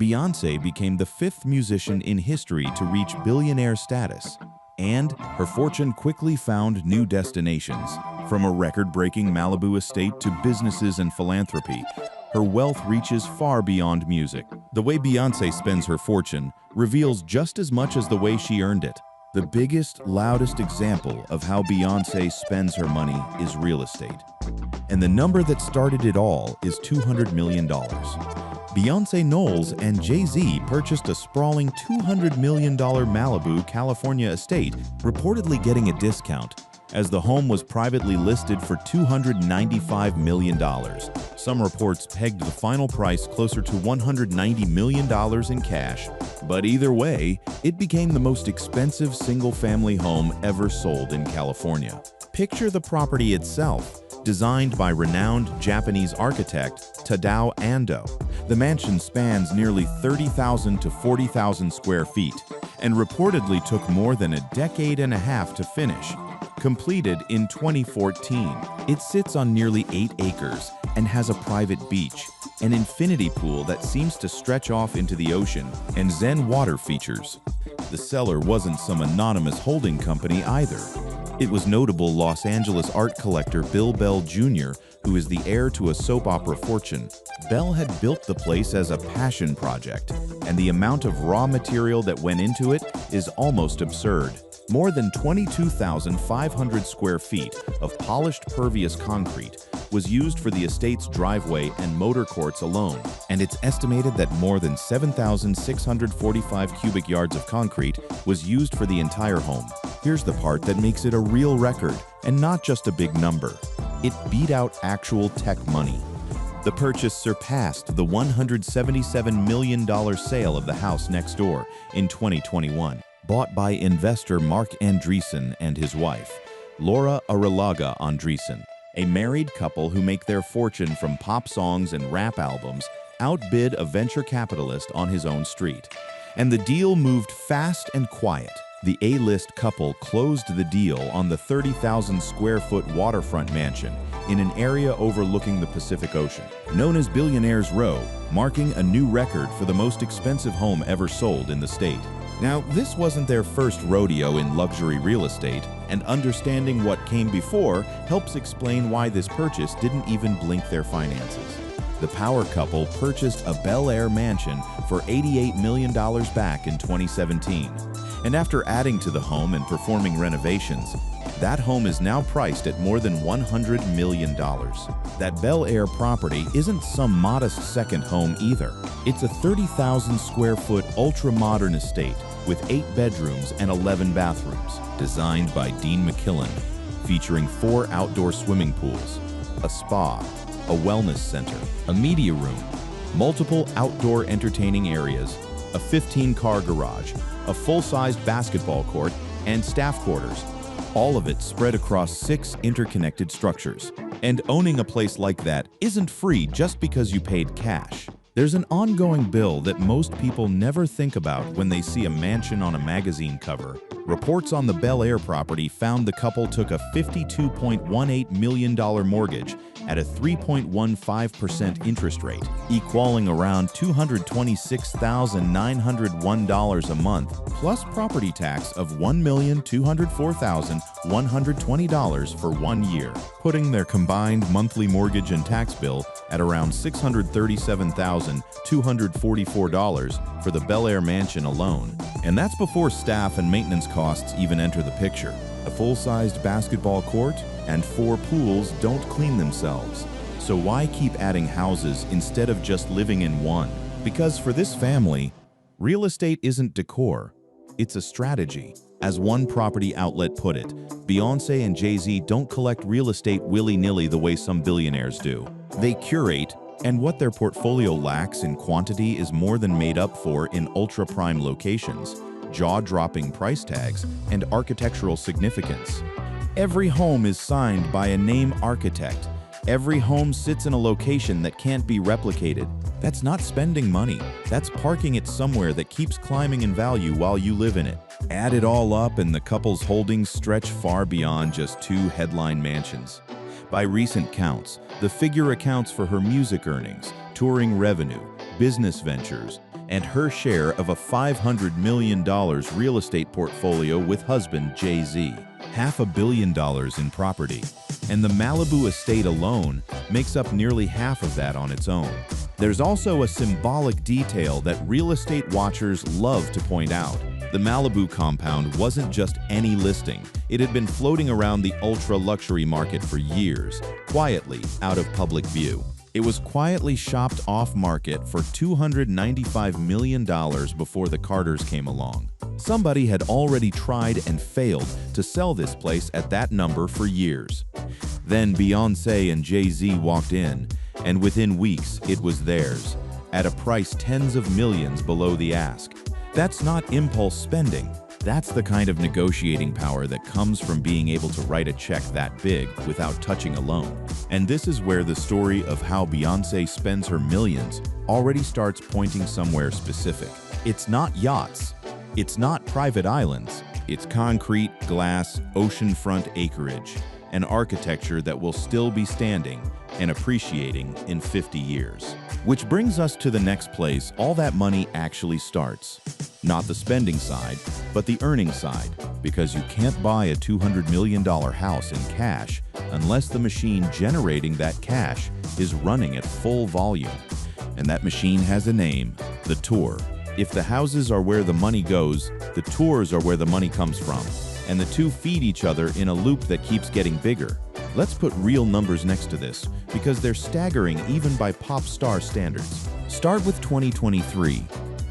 Beyoncé became the fifth musician in history to reach billionaire status, and her fortune quickly found new destinations. From a record-breaking Malibu estate to businesses and philanthropy, her wealth reaches far beyond music. The way Beyoncé spends her fortune reveals just as much as the way she earned it. The biggest, loudest example of how Beyoncé spends her money is real estate. And the number that started it all is $200 million. Beyoncé Knowles and Jay-Z purchased a sprawling $200 million Malibu, California estate, reportedly getting a discount, as the home was privately listed for $295 million. Some reports pegged the final price closer to $190 million in cash. But either way, it became the most expensive single-family home ever sold in California. Picture the property itself, designed by renowned Japanese architect Tadao Ando. The mansion spans nearly 30,000 to 40,000 square feet and reportedly took more than a decade and a half to finish. Completed in 2014, it sits on nearly 8 acres and has a private beach, an infinity pool that seems to stretch off into the ocean, and zen water features. The seller wasn't some anonymous holding company either. It was notable Los Angeles art collector Bill Bell Jr., who is the heir to a soap opera fortune. Bell had built the place as a passion project, and the amount of raw material that went into it is almost absurd. More than 22,500 square feet of polished pervious concrete was used for the estate's driveway and motor courts alone, and it's estimated that more than 7,645 cubic yards of concrete was used for the entire home. Here's the part that makes it a real record, and not just a big number. It beat out actual tech money. The purchase surpassed the $177 million sale of the house next door in 2021, bought by investor Mark Andreessen and his wife, Laura Arrillaga Andreessen, a married couple who make their fortune from pop songs and rap albums, outbid a venture capitalist on his own street. And the deal moved fast and quiet. The A-list couple closed the deal on the 30,000 square foot waterfront mansion in an area overlooking the Pacific Ocean, known as Billionaire's Row, marking a new record for the most expensive home ever sold in the state. Now, this wasn't their first rodeo in luxury real estate, and understanding what came before helps explain why this purchase didn't even blink their finances. The power couple purchased a Bel Air mansion for $88 million back in 2017. And after adding to the home and performing renovations, that home is now priced at more than $100 million. That Bel Air property isn't some modest second home either. It's a 30,000 square foot ultra-modern estate with 8 bedrooms and 11 bathrooms, designed by Dean McKillen, featuring 4 outdoor swimming pools, a spa, a wellness center, a media room, multiple outdoor entertaining areas, a 15-car garage, a full-sized basketball court, and staff quarters, all of it spread across 6 interconnected structures. And owning a place like that isn't free just because you paid cash. There's an ongoing bill that most people never think about when they see a mansion on a magazine cover. Reports on the Bel Air property found the couple took a $52.18 million mortgage at a 3.15% interest rate, equaling around $226,901 a month, plus property tax of $1,204,120 for 1 year, putting their combined monthly mortgage and tax bill at around $637,244 for the Bel Air mansion alone. And that's before staff and maintenance costs even enter the picture. A full-sized basketball court and 4 pools don't clean themselves. So why keep adding houses instead of just living in one? Because for this family, real estate isn't decor, it's a strategy. As one property outlet put it, Beyoncé and Jay-Z don't collect real estate willy-nilly the way some billionaires do. They curate, and what their portfolio lacks in quantity is more than made up for in ultra-prime locations, jaw-dropping price tags, and architectural significance. Every home is signed by a name architect. Every home sits in a location that can't be replicated. That's not spending money. That's parking it somewhere that keeps climbing in value while you live in it. Add it all up and the couple's holdings stretch far beyond just 2 headline mansions. By recent counts, the figure accounts for her music earnings, touring revenue, business ventures, and her share of a $500 million real estate portfolio with husband Jay-Z, $500 million in property. And the Malibu estate alone makes up nearly half of that on its own. There's also a symbolic detail that real estate watchers love to point out. The Malibu compound wasn't just any listing. It had been floating around the ultra-luxury market for years, quietly out of public view. It was quietly shopped off-market for $295 million before the Carters came along. Somebody had already tried and failed to sell this place at that number for years. Then Beyoncé and Jay-Z walked in, and within weeks it was theirs, at a price tens of millions below the ask. That's not impulse spending. That's the kind of negotiating power that comes from being able to write a check that big without touching a loan. And this is where the story of how Beyoncé spends her millions already starts pointing somewhere specific. It's not yachts. It's not private islands. It's concrete, glass, oceanfront acreage, an architecture that will still be standing and appreciating in 50 years. Which brings us to the next place all that money actually starts. Not the spending side, but the earning side, because you can't buy a $200 million house in cash unless the machine generating that cash is running at full volume. And that machine has a name, the tour. If the houses are where the money goes, the tours are where the money comes from. And the two feed each other in a loop that keeps getting bigger. Let's put real numbers next to this, because they're staggering even by pop star standards. Start with 2023.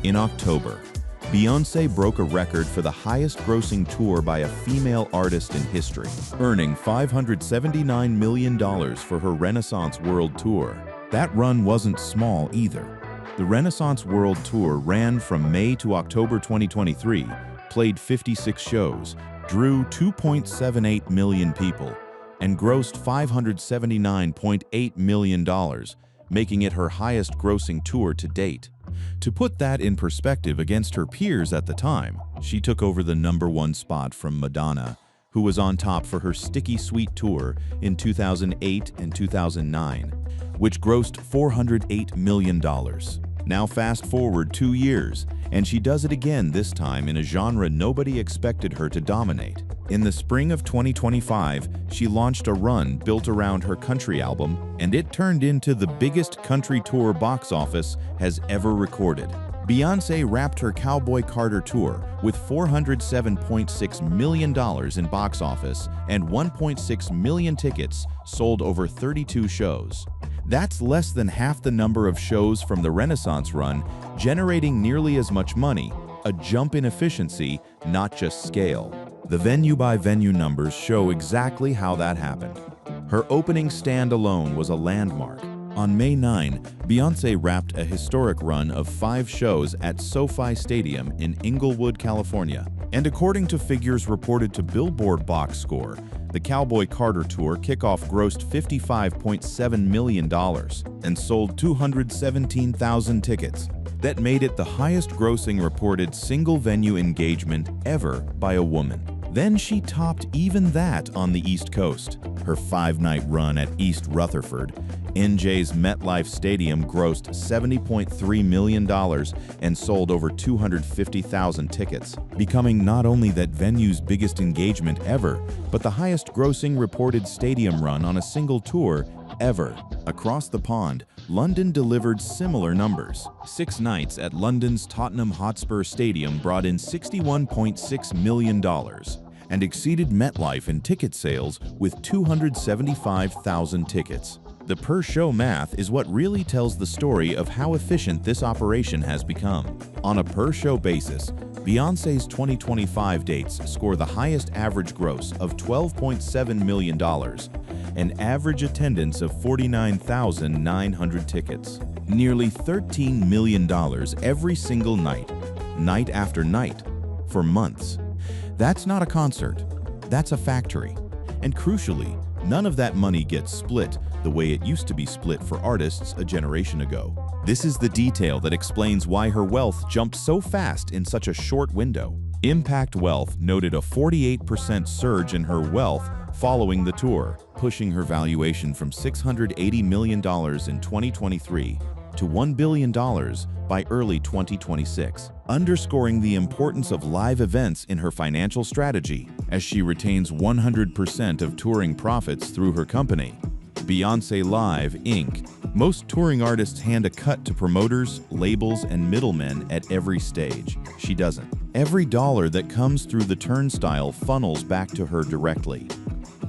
In October, Beyoncé broke a record for the highest-grossing tour by a female artist in history, earning $579 million for her Renaissance World Tour. That run wasn't small either. The Renaissance World Tour ran from May to October 2023, played 56 shows, drew 2.78 million people, and grossed $579.8 million, making it her highest-grossing tour to date. To put that in perspective against her peers at the time, she took over the #1 spot from Madonna, who was on top for her Sticky Sweet tour in 2008 and 2009, which grossed $408 million. Now fast forward 2 years, and she does it again, this time in a genre nobody expected her to dominate. In the spring of 2025, she launched a run built around her country album, and it turned into the biggest country tour box office has ever recorded. Beyoncé wrapped her Cowboy Carter tour with $407.6 million in box office and 1.6 million tickets sold over 32 shows. That's less than half the number of shows from the Renaissance run, generating nearly as much money, a jump in efficiency, not just scale. The venue-by-venue numbers show exactly how that happened. Her opening stand alone was a landmark. On May 9, Beyoncé wrapped a historic run of 5 shows at SoFi Stadium in Inglewood, California. And according to figures reported to Billboard Box Score, the Cowboy Carter Tour kickoff grossed $55.7 million and sold 217,000 tickets. That made it the highest-grossing reported single-venue engagement ever by a woman. Then she topped even that on the East Coast. Her 5-night run at East Rutherford, NJ's MetLife Stadium, grossed $70.3 million and sold over 250,000 tickets, becoming not only that venue's biggest engagement ever, but the highest-grossing reported stadium run on a single tour ever. Across the pond, London delivered similar numbers. 6 nights at London's Tottenham Hotspur Stadium brought in $61.6 million and exceeded MetLife in ticket sales with 275,000 tickets. The per-show math is what really tells the story of how efficient this operation has become. On a per-show basis, Beyoncé's 2025 dates score the highest average gross of $12.7 million, an average attendance of 49,900 tickets. Nearly $13 million every single night, night after night, for months. That's not a concert, that's a factory. And crucially, none of that money gets split the way it used to be split for artists a generation ago. This is the detail that explains why her wealth jumped so fast in such a short window. Impact Wealth noted a 48% surge in her wealth following the tour, pushing her valuation from $680 million in 2023 to $1 billion by early 2026, underscoring the importance of live events in her financial strategy as she retains 100% of touring profits through her company, Beyoncé Live, Inc. Most touring artists hand a cut to promoters, labels, and middlemen at every stage. She doesn't. Every dollar that comes through the turnstile funnels back to her directly.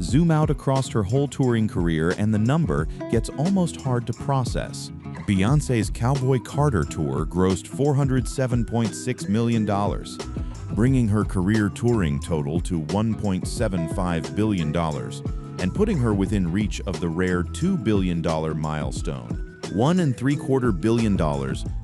Zoom out across her whole touring career and the number gets almost hard to process. Beyoncé's Cowboy Carter tour grossed $407.6 million, bringing her career touring total to $1.75 billion and putting her within reach of the rare $2 billion milestone. $1.75 billion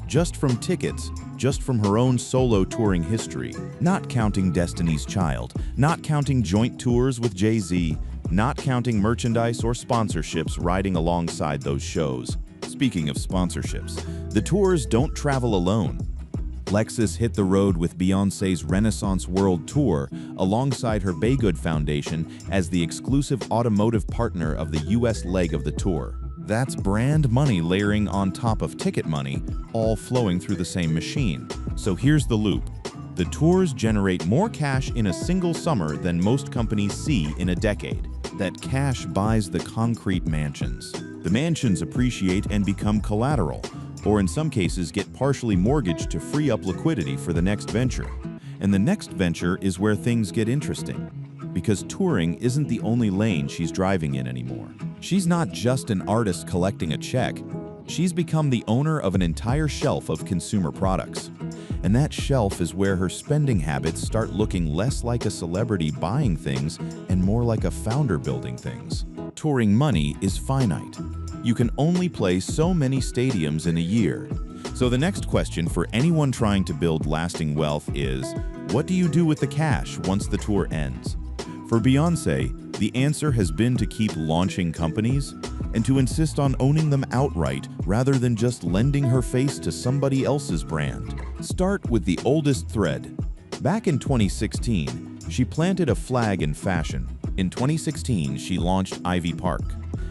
just from tickets, just from her own solo touring history, not counting Destiny's Child, not counting joint tours with Jay-Z, not counting merchandise or sponsorships riding alongside those shows. Speaking of sponsorships, the tours don't travel alone. Lexus hit the road with Beyoncé's Renaissance World Tour alongside her Baygood Foundation as the exclusive automotive partner of the US leg of the tour. That's brand money layering on top of ticket money, all flowing through the same machine. So here's the loop. The tours generate more cash in a single summer than most companies see in a decade. That cash buys the concrete mansions. The mansions appreciate and become collateral, or in some cases get partially mortgaged to free up liquidity for the next venture. And the next venture is where things get interesting, because touring isn't the only lane she's driving in anymore. She's not just an artist collecting a check. She's become the owner of an entire shelf of consumer products. And that shelf is where her spending habits start looking less like a celebrity buying things and more like a founder building things. Touring money is finite. You can only play so many stadiums in a year. So the next question for anyone trying to build lasting wealth is, what do you do with the cash once the tour ends? For Beyoncé, the answer has been to keep launching companies and to insist on owning them outright rather than just lending her face to somebody else's brand. Start with the oldest thread. Back in 2016, she planted a flag in fashion. In 2016, she launched Ivy Park,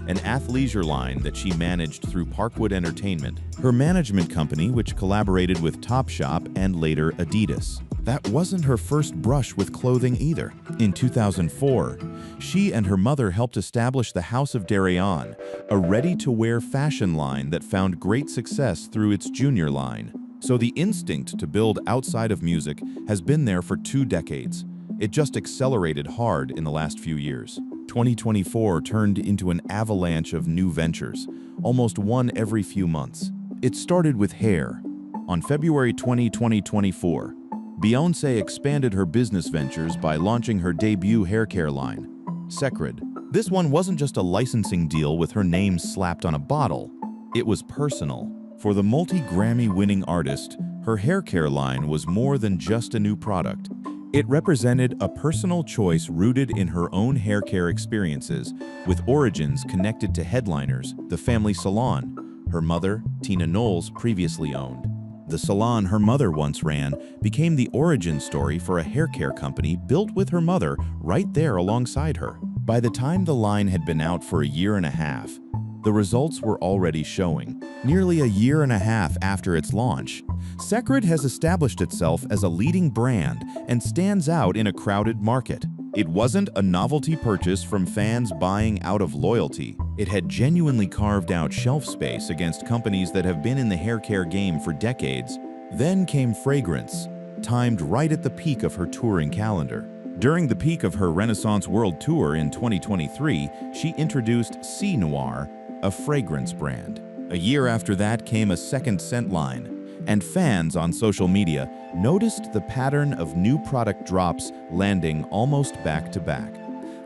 an athleisure line that she managed through Parkwood Entertainment, her management company which collaborated with Topshop and later Adidas. That wasn't her first brush with clothing either. In 2004, she and her mother helped establish the House of Darion, a ready-to-wear fashion line that found great success through its junior line. So the instinct to build outside of music has been there for 2 decades. It just accelerated hard in the last few years. 2024 turned into an avalanche of new ventures, almost one every few months. It started with hair. On February 20, 2024, Beyoncé expanded her business ventures by launching her debut haircare line, Secred. This one wasn't just a licensing deal with her name slapped on a bottle. It was personal. For the multi-Grammy-winning artist, her haircare line was more than just a new product. It represented a personal choice rooted in her own haircare experiences, with origins connected to headliners, the family salon her mother, Tina Knowles, previously owned. The salon her mother once ran became the origin story for a haircare company built with her mother right there alongside her. By the time the line had been out for a year and a half, the results were already showing. Nearly a year and a half after its launch, Secred has established itself as a leading brand and stands out in a crowded market. It wasn't a novelty purchase from fans buying out of loyalty. It had genuinely carved out shelf space against companies that have been in the haircare game for decades. Then came fragrance, timed right at the peak of her touring calendar. During the peak of her Renaissance World Tour in 2023, she introduced C Noir, a fragrance brand. A year after that came a second scent line, and fans on social media noticed the pattern of new product drops landing almost back to back.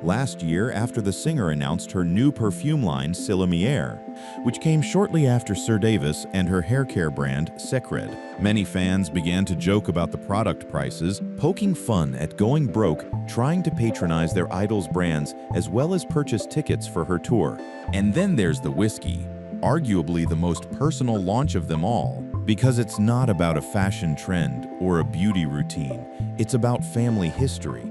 Last year, after the singer announced her new perfume line, Silhouette, which came shortly after Sir Davis and her haircare brand, Secred. Many fans began to joke about the product prices, poking fun at going broke, trying to patronize their idols' brands as well as purchase tickets for her tour. And then there's the whiskey, arguably the most personal launch of them all, because it's not about a fashion trend or a beauty routine, it's about family history.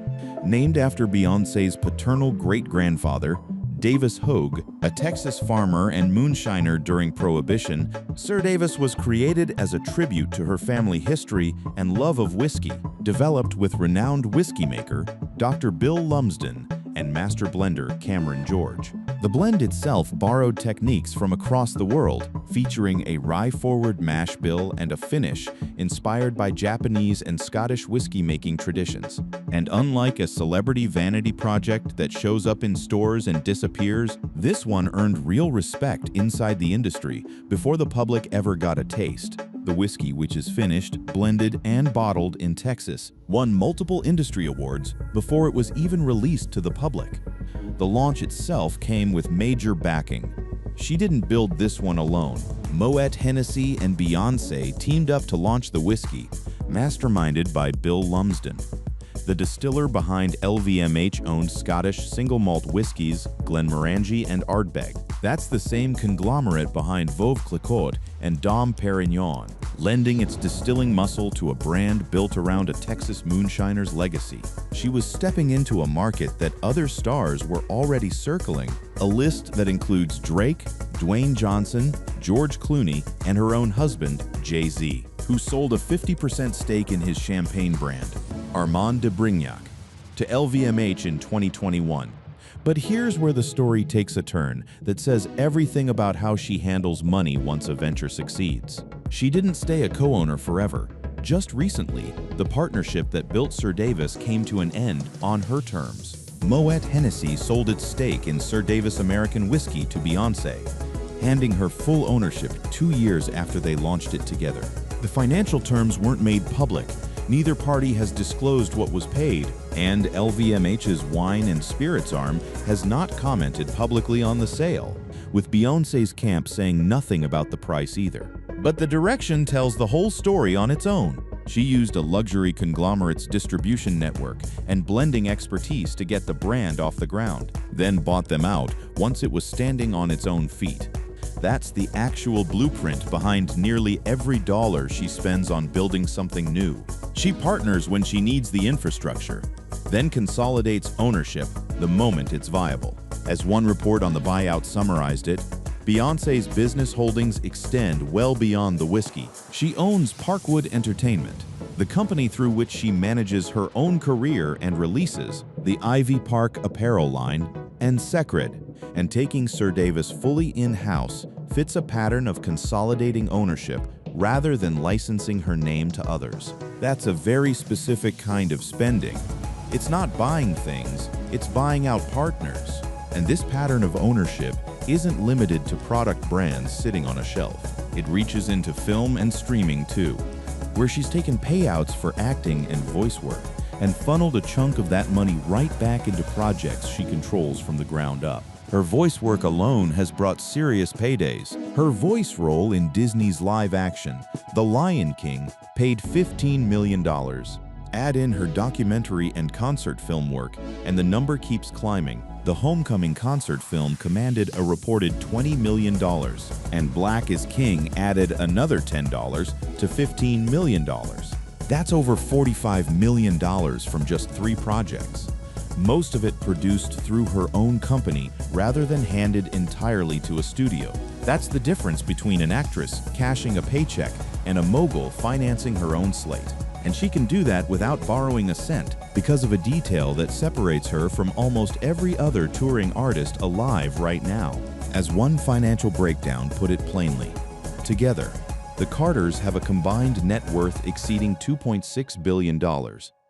Named after Beyoncé's paternal great-grandfather, Davis Hogue, a Texas farmer and moonshiner during Prohibition, Sir Davis was created as a tribute to her family history and love of whiskey, developed with renowned whiskey maker Dr. Bill Lumsden and master blender Cameron George. The blend itself borrowed techniques from across the world, featuring a rye-forward mash bill and a finish inspired by Japanese and Scottish whiskey-making traditions. And unlike a celebrity vanity project that shows up in stores and disappears, this one earned real respect inside the industry before the public ever got a taste. The whiskey, which is finished, blended, and bottled in Texas, won multiple industry awards before it was even released to the public. The launch itself came with major backing. She didn't build this one alone. Moet Hennessy and Beyoncé teamed up to launch the whiskey, masterminded by Bill Lumsden, the distiller behind LVMH-owned Scottish single malt whiskies Glenmorangie and Ardbeg. That's the same conglomerate behind Veuve Clicquot and Dom Perignon, lending its distilling muscle to a brand built around a Texas moonshiner's legacy. She was stepping into a market that other stars were already circling, a list that includes Drake, Dwayne Johnson, George Clooney, and her own husband, Jay-Z, who sold a 50% stake in his champagne brand, Armand de Brignac, to LVMH in 2021. But here's where the story takes a turn that says everything about how she handles money once a venture succeeds. She didn't stay a co-owner forever. Just recently, the partnership that built Sir Davis came to an end on her terms. Moet Hennessy sold its stake in Sir Davis American Whiskey to Beyoncé, handing her full ownership 2 years after they launched it together. The financial terms weren't made public. Neither party has disclosed what was paid, and LVMH's wine and spirits arm has not commented publicly on the sale, with Beyoncé's camp saying nothing about the price either. But the direction tells the whole story on its own. She used a luxury conglomerate's distribution network and blending expertise to get the brand off the ground, then bought them out once it was standing on its own feet. That's the actual blueprint behind nearly every dollar she spends on building something new. She partners when she needs the infrastructure, then consolidates ownership the moment it's viable. As one report on the buyout summarized it, Beyoncé's business holdings extend well beyond the whiskey. She owns Parkwood Entertainment, the company through which she manages her own career and releases, the Ivy Park apparel line, and Secret, and taking Sir Davis fully in-house fits a pattern of consolidating ownership rather than licensing her name to others. That's a very specific kind of spending. It's not buying things, it's buying out partners. And this pattern of ownership isn't limited to product brands sitting on a shelf. It reaches into film and streaming too, where she's taken payouts for acting and voice work and funneled a chunk of that money right back into projects she controls from the ground up. Her voice work alone has brought serious paydays. Her voice role in Disney's live action, The Lion King, paid $15 million. Add in her documentary and concert film work, and the number keeps climbing. The Homecoming concert film commanded a reported $20 million, and Black is King added another $10 to $15 million. That's over $45 million from just 3 projects. Most of it produced through her own company rather than handed entirely to a studio. That's the difference between an actress cashing a paycheck and a mogul financing her own slate. And she can do that without borrowing a cent because of a detail that separates her from almost every other touring artist alive right now. As one financial breakdown put it plainly, together, the Carters have a combined net worth exceeding $2.6 billion,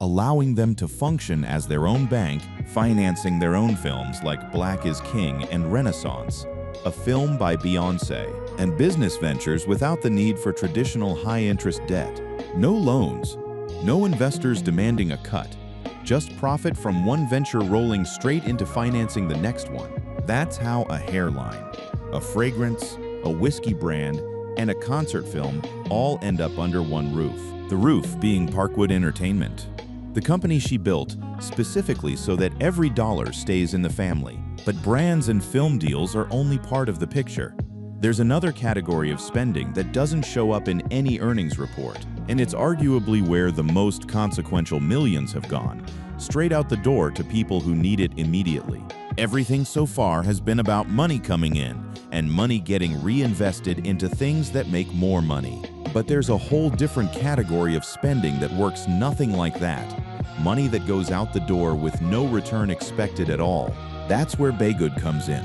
allowing them to function as their own bank, financing their own films like Black is King and Renaissance, a film by Beyoncé, and business ventures without the need for traditional high-interest debt. No loans, no investors demanding a cut, just profit from one venture rolling straight into financing the next one. That's how a hairline, a fragrance, a whiskey brand, and a concert film all end up under one roof. The roof being Parkwood Entertainment, the company she built specifically so that every dollar stays in the family. But brands and film deals are only part of the picture. There's another category of spending that doesn't show up in any earnings report, and it's arguably where the most consequential millions have gone, straight out the door to people who need it immediately. Everything so far has been about money coming in and money getting reinvested into things that make more money. But there's a whole different category of spending that works nothing like that. Money that goes out the door with no return expected at all. That's where Beygood comes in.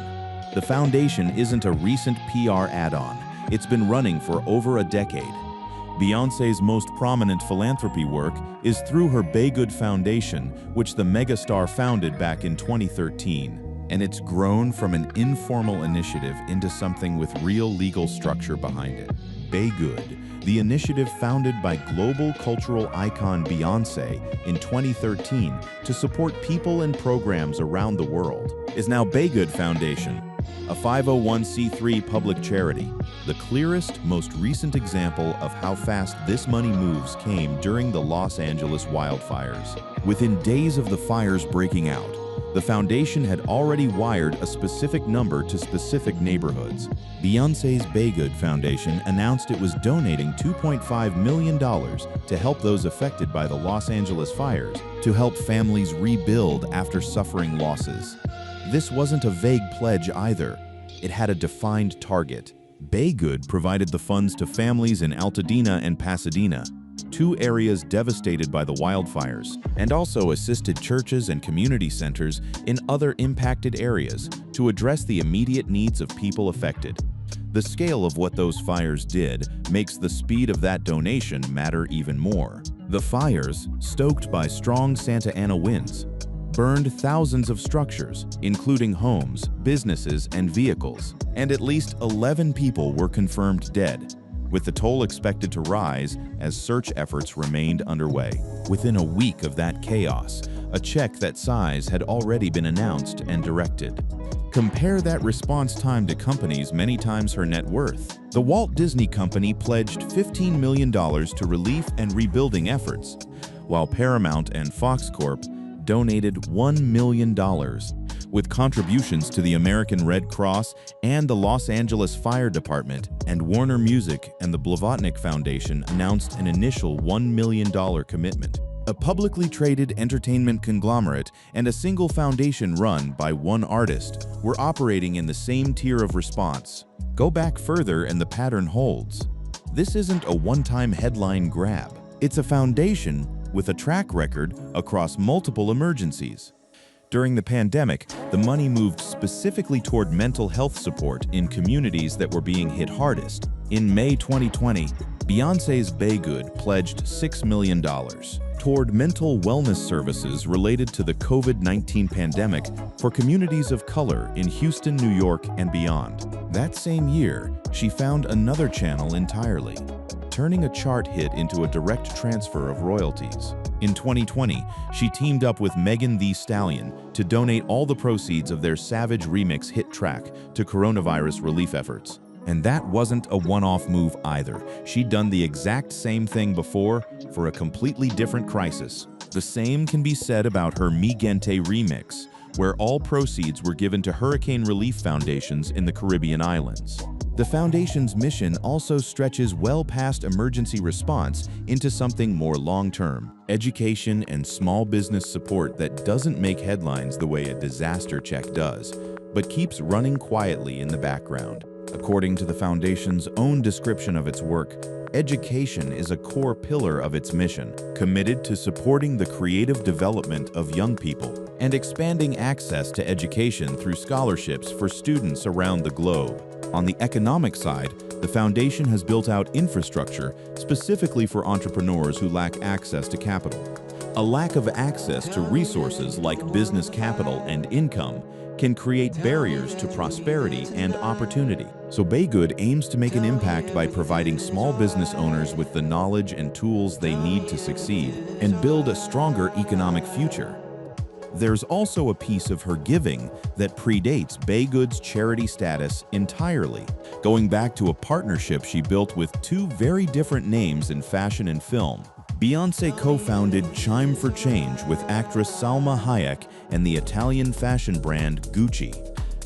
The foundation isn't a recent PR add-on. It's been running for over a decade. Beyoncé's most prominent philanthropy work is through her Beygood Foundation, which the megastar founded back in 2013. And it's grown from an informal initiative into something with real legal structure behind it. Beygood, the initiative founded by global cultural icon Beyoncé in 2013 to support people and programs around the world, is now Beygood Foundation, a 501c3 public charity. The clearest, most recent example of how fast this money moves came during the Los Angeles wildfires. Within days of the fires breaking out, the foundation had already wired a specific number to specific neighborhoods. Beyoncé's Beygood Foundation announced it was donating $2.5 million to help those affected by the Los Angeles fires, to help families rebuild after suffering losses. This wasn't a vague pledge either. It had a defined target. Beygood provided the funds to families in Altadena and Pasadena, two areas devastated by the wildfires, and also assisted churches and community centers in other impacted areas to address the immediate needs of people affected. The scale of what those fires did makes the speed of that donation matter even more. The fires, stoked by strong Santa Ana winds, burned thousands of structures, including homes, businesses, and vehicles, and at least 11 people were confirmed dead, with the toll expected to rise as search efforts remained underway. Within a week of that chaos, a check that size had already been announced and directed. Compare that response time to companies many times her net worth. The Walt Disney Company pledged $15 million to relief and rebuilding efforts, while Paramount and Fox Corp donated $1 million, with contributions to the American Red Cross and the Los Angeles Fire Department, and Warner Music and the Blavatnik Foundation announced an initial $1 million commitment. A publicly traded entertainment conglomerate and a single foundation run by one artist were operating in the same tier of response. Go back further and the pattern holds. This isn't a one-time headline grab. It's a foundation with a track record across multiple emergencies. During the pandemic, the money moved specifically toward mental health support in communities that were being hit hardest. In May 2020, Beyoncé's Beygood pledged $6 million toward mental wellness services related to the COVID-19 pandemic for communities of color in Houston, New York, and beyond. That same year, she found another channel entirely, turning a chart hit into a direct transfer of royalties. In 2020, she teamed up with Megan Thee Stallion to donate all the proceeds of their Savage remix hit track to coronavirus relief efforts. And that wasn't a one-off move either. She'd done the exact same thing before for a completely different crisis. The same can be said about her Mi Gente remix, where all proceeds were given to hurricane relief foundations in the Caribbean islands. The foundation's mission also stretches well past emergency response into something more long-term: education and small business support that doesn't make headlines the way a disaster check does, but keeps running quietly in the background. According to the foundation's own description of its work, education is a core pillar of its mission, committed to supporting the creative development of young people and expanding access to education through scholarships for students around the globe. On the economic side, the foundation has built out infrastructure specifically for entrepreneurs who lack access to capital. A lack of access to resources like business capital and income can create barriers to prosperity and opportunity. So Beygood aims to make an impact by providing small business owners with the knowledge and tools they need to succeed and build a stronger economic future. There's also a piece of her giving that predates Beygood's charity status entirely, going back to a partnership she built with two very different names in fashion and film. Beyoncé co-founded Chime for Change with actress Salma Hayek and the Italian fashion brand Gucci,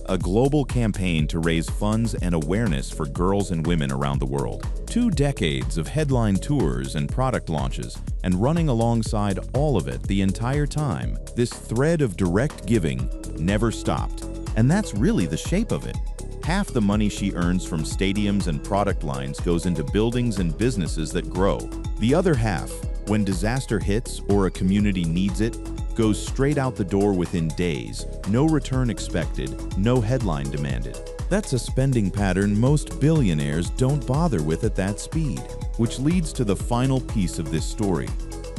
a global campaign to raise funds and awareness for girls and women around the world. 2 decades of headline tours and product launches, and running alongside all of it the entire time, this thread of direct giving never stopped. And that's really the shape of it. Half the money she earns from stadiums and product lines goes into buildings and businesses that grow. The other half, when disaster hits or a community needs it, goes straight out the door within days. No return expected, no headline demanded. That's a spending pattern most billionaires don't bother with at that speed. Which leads to the final piece of this story.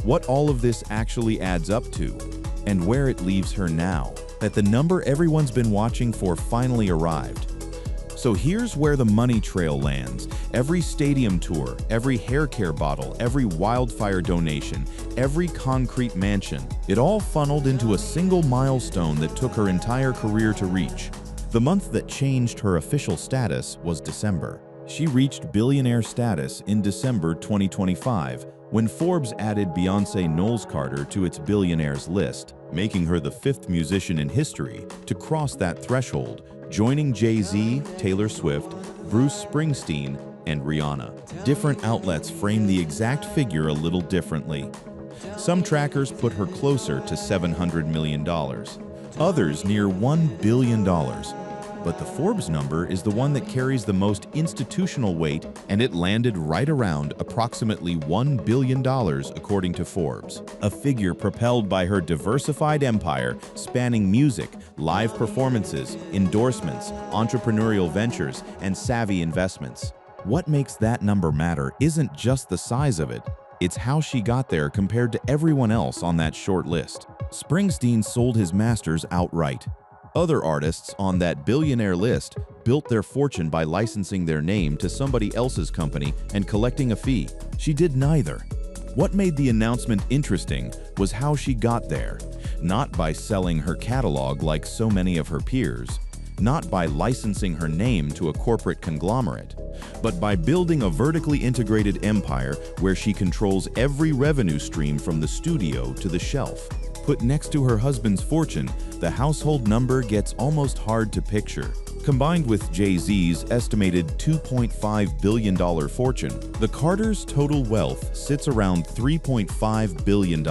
What all of this actually adds up to, and where it leaves her now, that the number everyone's been watching for finally arrived. So here's where the money trail lands. Every stadium tour, every hair care bottle, every wildfire donation, every concrete mansion, it all funneled into a single milestone that took her entire career to reach. The month that changed her official status was December. She reached billionaire status in December 2025 when Forbes added Beyoncé Knowles Carter to its billionaires list, making her the 5th musician in history to cross that threshold, joining Jay-Z, Taylor Swift, Bruce Springsteen, and Rihanna. Different outlets frame the exact figure a little differently. Some trackers put her closer to $700 million, others near $1 billion. But the Forbes number is the one that carries the most institutional weight, and it landed right around approximately $1 billion according to Forbes, a figure propelled by her diversified empire spanning music, live performances, endorsements, entrepreneurial ventures, and savvy investments. What makes that number matter isn't just the size of it, it's how she got there compared to everyone else on that short list. Springsteen sold his masters outright. Other artists on that billionaire list built their fortune by licensing their name to somebody else's company and collecting a fee. She did neither. What made the announcement interesting was how she got there, not by selling her catalog like so many of her peers, not by licensing her name to a corporate conglomerate, but by building a vertically integrated empire where she controls every revenue stream from the studio to the shelf. Put next to her husband's fortune, the household number gets almost hard to picture. Combined with Jay-Z's estimated $2.5 billion fortune, the Carters' total wealth sits around $3.5 billion.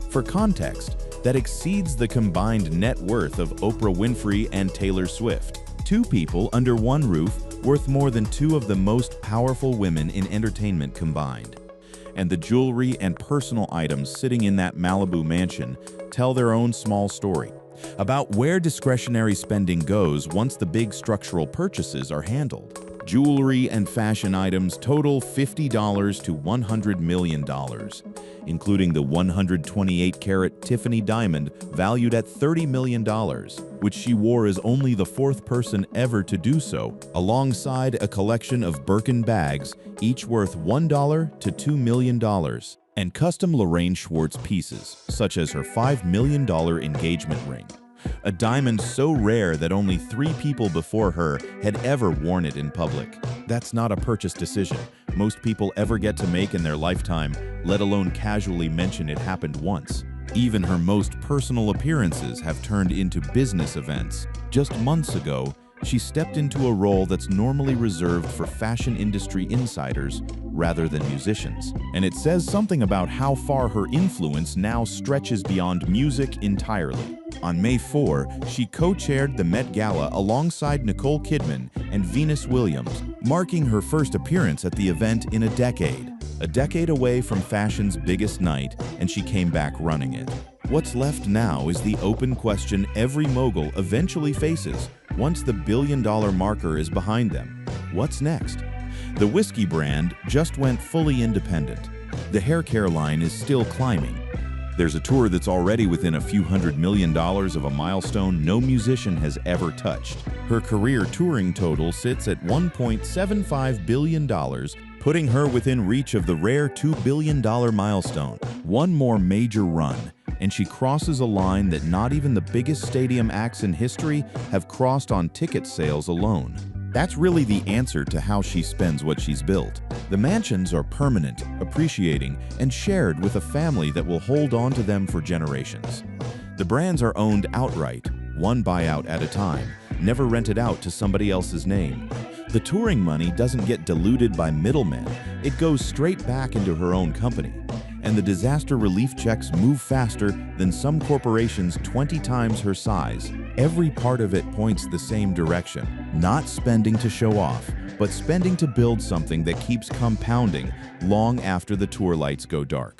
For context, that exceeds the combined net worth of Oprah Winfrey and Taylor Swift. Two people under one roof worth more than two of the most powerful women in entertainment combined. And the jewelry and personal items sitting in that Malibu mansion tell their own small story about where discretionary spending goes once the big structural purchases are handled. Jewelry and fashion items total $50 to $100 million, including the 128-carat Tiffany diamond valued at $30 million, which she wore as only the 4th person ever to do so, alongside a collection of Birkin bags, each worth $1 to $2 million, and custom Lorraine Schwartz pieces, such as her $5 million engagement ring. A diamond so rare that only 3 people before her had ever worn it in public. That's not a purchase decision most people ever get to make in their lifetime, let alone casually mention it happened once. Even her most personal appearances have turned into business events. Just months ago, she stepped into a role that's normally reserved for fashion industry insiders rather than musicians. And it says something about how far her influence now stretches beyond music entirely. On May 4, she co-chaired the Met Gala alongside Nicole Kidman and Venus Williams, marking her first appearance at the event in a decade away from fashion's biggest night, and she came back running it. What's left now is the open question every mogul eventually faces once the billion-dollar marker is behind them. What's next? The whiskey brand just went fully independent. The hair care line is still climbing. There's a tour that's already within a few $100 million of a milestone no musician has ever touched. Her career touring total sits at $1.75 billion, putting her within reach of the rare $2 billion milestone. One more major run, and she crosses a line that not even the biggest stadium acts in history have crossed on ticket sales alone. That's really the answer to how she spends what she's built. The mansions are permanent, appreciating, and shared with a family that will hold on to them for generations. The brands are owned outright, one buyout at a time, never rented out to somebody else's name. The touring money doesn't get diluted by middlemen, it goes straight back into her own company. And the disaster relief checks move faster than some corporations 20 times her size. Every part of it points the same direction, not spending to show off, but spending to build something that keeps compounding long after the tour lights go dark.